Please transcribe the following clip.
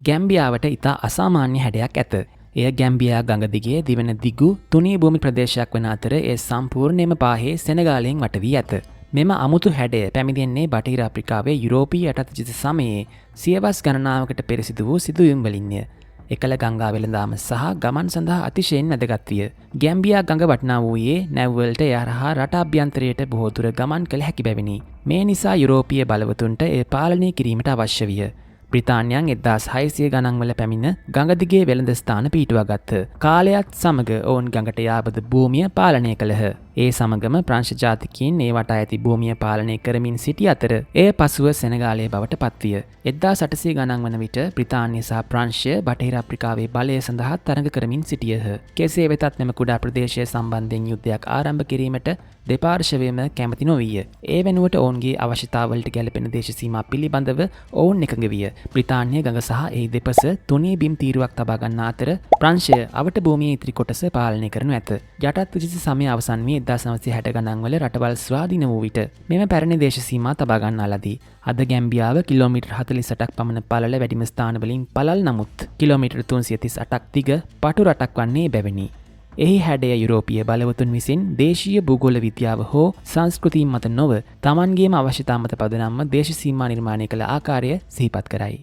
ගැම්බියාවට ඉතා අසාමාන්‍ය හැඩයක් ඇත. එය ගැම්බියා ගඟ දිගේ දිවෙන දිගු තුනී භූමි ප්‍රදේශයක් වන අතර ඒ සම්පූර්ණයෙන්ම පාහේ සෙනගාලයෙන් වට වී ඇත. මෙම අමුතු හැඩය පැමිණෙන්නේ බටහිර අප්‍රිකාවේ යුරෝපීය යටත් ජිත සමයේ සියවස් ගණනාවකට පෙර සිදු වූ සිදුවීම් වලින්ය. එකල ගංගා වෙළඳාම සහ ගමන් සඳහා අතිශයින් වැදගත් විය. ගැම්බියා ගඟ වටනා වූයේ නැව්වලට යහරහා රට අභ්‍යන්තරයට බොහෝ දුර ගමන් කළ හැකි බැවිනි. මේ නිසා යුරෝපීය බලවතුන්ට එය පාලනය කිරීමට අවශ්‍ය විය. බ්‍රිතාන්‍යයන් 1600 ගණන්වල පැමිණ ගඟ දිගේ වෙළඳ ස්ථාන පිහිටුවා ගත්හ. කාලයත් සමග ඔවුන් ගඟට යාබද භූමිය පාලනය කළහ. ඒ සමගම ප්‍රංශ ජාතිකයින් ඒ වටා ඇති භූමිය පාලනය කරමින් සිටි අතර එය පසුව සෙනගාලය බවට පත්විය. 1800 ගණන් වන විට බ්‍රිතාන්‍ය සහ ප්‍රංශය බටහිර අප්‍රිකාවේ බලය සඳහා තරඟ කරමින් සිටියහ. කෙසේ වෙතත් මෙම කුඩා ප්‍රදේශය සම්බන්ධයෙන් යුද්ධයක් ආරම්භ කිරීමට දෙපාර්ශවයම කැමති නොවිය. ඒ වෙනුවට ඔවුන්ගේ අවශ්‍යතාවලට ගැලපෙන දේශ සීමා පිළිබඳව ඔවුන් එකඟ විය. බ්‍රිතාන්‍ය ගඟ සහ එහි දෙපස තුනී බිම් තීරුවක් තබා ගන්නා අතර ප්‍රංශය අවට භූමියේ ඉතිරි කොටස පාලනය කරනු ඇත. යටත් විජිත සමය අවසන් වී 1960 ගණන්වල රටවල් ස්වාධීන වූ විට මෙම පැරණි දේශ සීමා තබා ගන්නා ලදී. අද ගැම්බියාව කිලෝමීටර් 48ක් පමණ පළල වැඩිම ස්ථාන වලින් පළල් නමුත් කිලෝමීටර් 338ක් දිග පටු රටක් වන්නේ බැවිනි. එහි හැඩය යුරෝපීය බලවතුන් විසින් දේශීය භූගෝල විද්‍යාව හෝ සංස්කෘතිය මත නොව තමන්ගේම අවශ්‍යතා මත පදනම්ව දේශ සීමා නිර්මාණය කළ ආකාරය සිහිපත් කරයි.